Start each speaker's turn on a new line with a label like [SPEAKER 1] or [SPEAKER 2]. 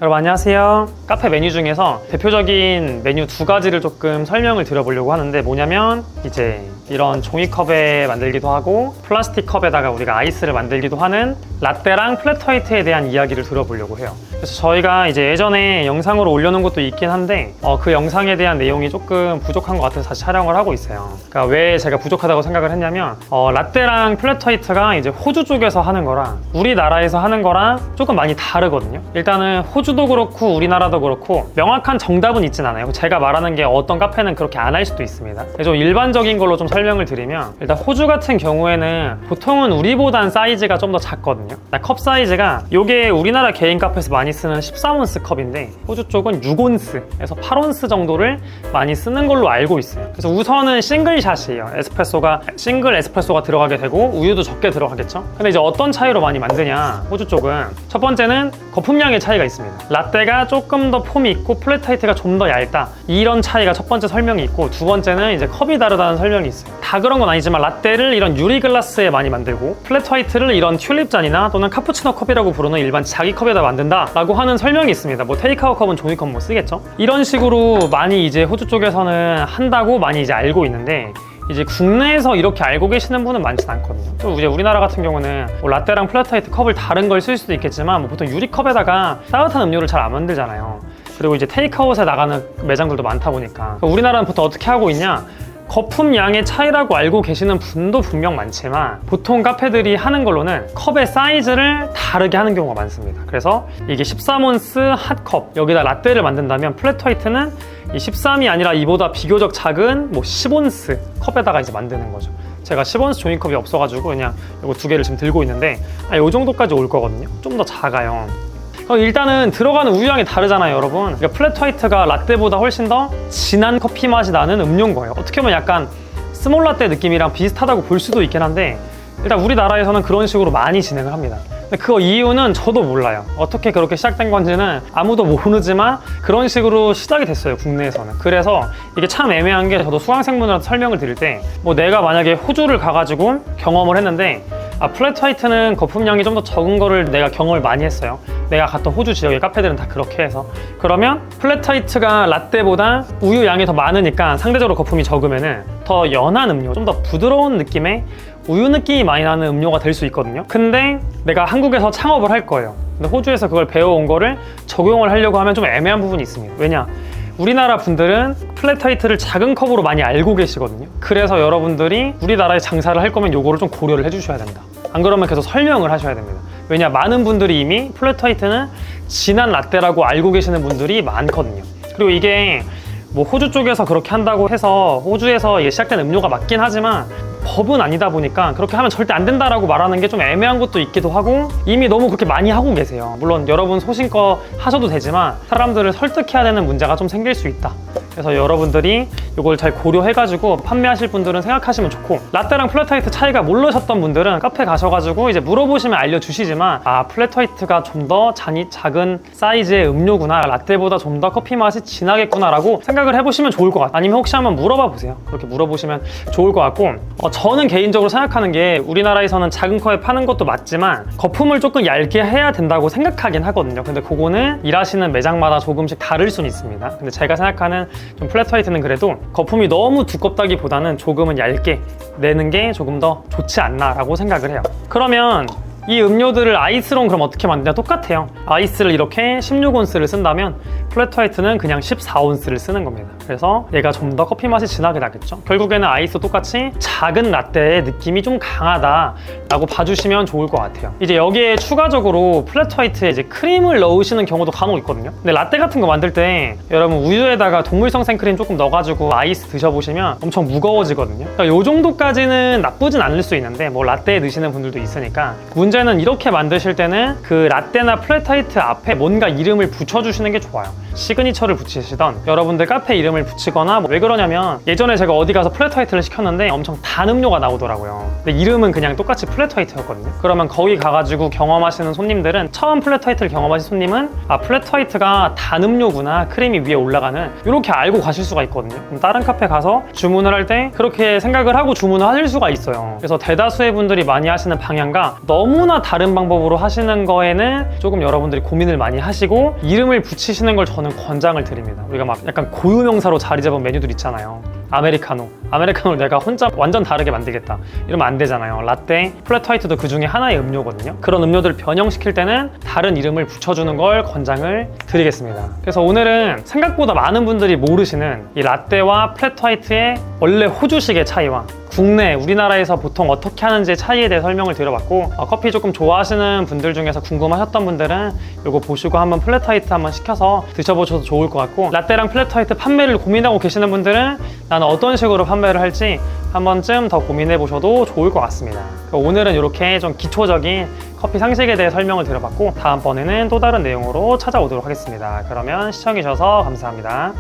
[SPEAKER 1] 여러분 안녕하세요. 카페 메뉴 중에서 대표적인 메뉴 두 가지를 조금 설명을 드려보려고 하는데, 뭐냐면 이제 이런 종이컵에 만들기도 하고 플라스틱 컵에다가 우리가 아이스를 만들기도 하는 라떼랑 플랫 화이트에 대한 이야기를 들어보려고 해요. 그래서 저희가 이제 예전에 영상으로 올려놓은 것도 있긴 한데 그 영상에 대한 내용이 조금 부족한 것 같아서 다시 촬영을 하고 있어요. 그러니까 왜 제가 부족하다고 생각을 했냐면 라떼랑 플랫 화이트가 이제 호주 쪽에서 하는 거랑 우리나라에서 하는 거랑 조금 많이 다르거든요. 일단은 호주도 그렇고 우리나라도 그렇고 명확한 정답은 있진 않아요. 제가 말하는 게 어떤 카페는 그렇게 안 할 수도 있습니다. 좀 일반적인 걸로 좀 설명을 드리면, 일단 호주 같은 경우에는 보통은 우리보단 사이즈가 좀 더 작거든요. 컵 사이즈가 요게 우리나라 개인 카페에서 많이 쓰는 13온스 컵인데 호주 쪽은 6온스에서 8온스 정도를 많이 쓰는 걸로 알고 있어요. 그래서 우선은 싱글샷이에요. 싱글 에스프레소가 들어가게 되고 우유도 적게 들어가겠죠. 근데 이제 어떤 차이로 많이 만드냐, 호주 쪽은 첫 번째는 거품량의 차이가 있습니다. 라떼가 조금 더 폼이 있고 플랫 화이트가 좀 더 얇다, 이런 차이가 첫 번째 설명이 있고, 두 번째는 이제 컵이 다르다는 설명이 있어요. 다 그런 건 아니지만 라떼를 이런 유리 글라스에 많이 만들고 플랫 화이트를 이런 튤립 잔이나 또는 카푸치노 컵이라고 부르는 일반 자기 컵에다 만든다 라고 하는 설명이 있습니다. 뭐 테이크아웃 컵은 종이컵 뭐 쓰겠죠. 이런 식으로 많이 이제 호주 쪽에서는 한다고 많이 이제 알고 있는데, 이제 국내에서 이렇게 알고 계시는 분은 많지는 않거든요. 또 이제 우리나라 같은 경우는 뭐 라떼랑 플랫 화이트 컵을 다른 걸 쓸 수도 있겠지만 보통 유리컵에다가 따뜻한 음료를 잘 안 만들잖아요. 그리고 이제 테이크아웃에 나가는 매장들도 많다 보니까 우리나라는 보통 어떻게 하고 있냐, 거품 양의 차이라고 알고 계시는 분도 분명 많지만 보통 카페들이 하는 걸로는 컵의 사이즈를 다르게 하는 경우가 많습니다. 그래서 이게 13온스 핫컵, 여기다 라떼를 만든다면 플랫 화이트는 이 13이 아니라 이보다 비교적 작은 뭐 10온스 컵에다가 이제 만드는 거죠. 제가 10온스 종이컵이 없어가지고 그냥 이거 두 개를 지금 들고 있는데 이 정도까지 올 거거든요. 좀 더 작아요. 일단은 들어가는 우유향이 다르잖아요, 여러분. 그러니까 플랫 화이트가 라떼보다 훨씬 더 진한 커피 맛이 나는 음료인 거예요. 어떻게 보면 약간 스몰 라떼 느낌이랑 비슷하다고 볼 수도 있긴 한데, 일단 우리나라에서는 그런 식으로 많이 진행을 합니다. 근데 그 이유는 저도 몰라요. 어떻게 그렇게 시작된 건지는 아무도 모르지만 그런 식으로 시작이 됐어요, 국내에서는. 그래서 이게 참 애매한 게, 저도 수강생분들한테 설명을 드릴 때 뭐 내가 만약에 호주를 가가지고 경험을 했는데 플랫 화이트는 거품량이 좀 더 적은 거를 내가 경험을 많이 했어요. 내가 갔던 호주 지역의 카페들은 다 그렇게 해서. 그러면 플랫 화이트가 라떼보다 우유 양이 더 많으니까 상대적으로 거품이 적으면은 더 연한 음료, 좀 더 부드러운 느낌의 우유 느낌이 많이 나는 음료가 될 수 있거든요. 근데 내가 한국에서 창업을 할 거예요. 근데 호주에서 그걸 배워온 거를 적용을 하려고 하면 좀 애매한 부분이 있습니다. 왜냐? 우리나라 분들은 플랫 화이트를 작은 컵으로 많이 알고 계시거든요. 그래서 여러분들이 우리나라에 장사를 할 거면 요거를 좀 고려를 해주셔야 된다. 안 그러면 계속 설명을 하셔야 됩니다. 왜냐, 많은 분들이 이미 플랫 화이트는 진한 라떼라고 알고 계시는 분들이 많거든요. 그리고 이게 뭐 호주 쪽에서 그렇게 한다고 해서 호주에서 이게 시작된 음료가 맞긴 하지만 법은 아니다 보니까 그렇게 하면 절대 안 된다라고 말하는 게 좀 애매한 것도 있기도 하고, 이미 너무 그렇게 많이 하고 계세요. 물론 여러분 소신껏 하셔도 되지만 사람들을 설득해야 되는 문제가 좀 생길 수 있다. 그래서 여러분들이 이걸 잘 고려해가지고 판매하실 분들은 생각하시면 좋고, 라떼랑 플랫 화이트 차이가 모르셨던 분들은 카페 가셔가지고 이제 물어보시면 알려주시지만 플랫 화이트가 좀 더 잔이 작은 사이즈의 음료구나, 라떼보다 좀 더 커피 맛이 진하겠구나 라고 생각을 해보시면 좋을 것 같아요. 아니면 혹시 한번 물어봐 보세요. 그렇게 물어보시면 좋을 것 같고, 저는 개인적으로 생각하는 게 우리나라에서는 작은 컵에 파는 것도 맞지만 거품을 조금 얇게 해야 된다고 생각하긴 하거든요. 근데 그거는 일하시는 매장마다 조금씩 다를 수는 있습니다. 근데 제가 생각하는 좀 플랫 화이트는 그래도 거품이 너무 두껍다기보다는 조금은 얇게 내는 게 조금 더 좋지 않나 라고 생각을 해요. 그러면 이 음료들을 아이스로 그럼 어떻게 만드냐? 똑같아요. 아이스를 이렇게 16온스를 쓴다면 플랫 화이트는 그냥 14온스를 쓰는 겁니다. 그래서 얘가 좀 더 커피 맛이 진하게 나겠죠. 결국에는 아이스 똑같이 작은 라떼의 느낌이 좀 강하다 라고 봐주시면 좋을 것 같아요. 이제 여기에 추가적으로 플랫 화이트에 이제 크림을 넣으시는 경우도 간혹 있거든요. 근데 라떼 같은 거 만들 때 여러분 우유에다가 동물성 생크림 조금 넣어가지고 아이스 드셔보시면 엄청 무거워지거든요. 그러니까 요 정도까지는 나쁘진 않을 수 있는데 뭐 라떼에 넣으시는 분들도 있으니까, 문제는 이렇게 만드실 때는 그 라떼나 플랫 화이트 앞에 뭔가 이름을 붙여주시는 게 좋아요. 시그니처를 붙이시던, 여러분들 카페 이름을 붙이거나 왜 그러냐면, 예전에 제가 어디 가서 플랫 화이트를 시켰는데 엄청 단 음료가 나오더라고요. 근데 이름은 그냥 똑같이 플랫 화이트였거든요. 그러면 거기 가가지고 경험하시는 손님들은, 처음 플랫 화이트를 경험하신 손님은 플랫 화이트가 단 음료구나, 크림이 위에 올라가는, 이렇게 알고 가실 수가 있거든요. 그럼 다른 카페 가서 주문을 할 때 그렇게 생각을 하고 주문을 하실 수가 있어요. 그래서 대다수의 분들이 많이 하시는 방향과 너무 너무나 다른 방법으로 하시는 거에는 조금 여러분들이 고민을 많이 하시고 이름을 붙이시는 걸 저는 권장을 드립니다. 우리가 막 약간 고유명사로 자리 잡은 메뉴들 있잖아요. 아메리카노를 내가 혼자 완전 다르게 만들겠다 이러면 안 되잖아요. 라떼, 플랫 화이트도 그 중에 하나의 음료거든요. 그런 음료들을 변형시킬 때는 다른 이름을 붙여주는 걸 권장을 드리겠습니다. 그래서 오늘은 생각보다 많은 분들이 모르시는 이 라떼와 플랫 화이트의 원래 호주식의 차이와 국내, 우리나라에서 보통 어떻게 하는지의 차이에 대해 설명을 드려봤고, 커피 조금 좋아하시는 분들 중에서 궁금하셨던 분들은 이거 보시고 한번 플랫 화이트 한번 시켜서 드셔보셔도 좋을 것 같고, 라떼랑 플랫 화이트 판매를 고민하고 계시는 분들은 나는 어떤 식으로 판매를 할지 한 번쯤 더 고민해 보셔도 좋을 것 같습니다. 오늘은 이렇게 좀 기초적인 커피 상식에 대해 설명을 드려봤고, 다음번에는 또 다른 내용으로 찾아오도록 하겠습니다. 그러면 시청해 주셔서 감사합니다.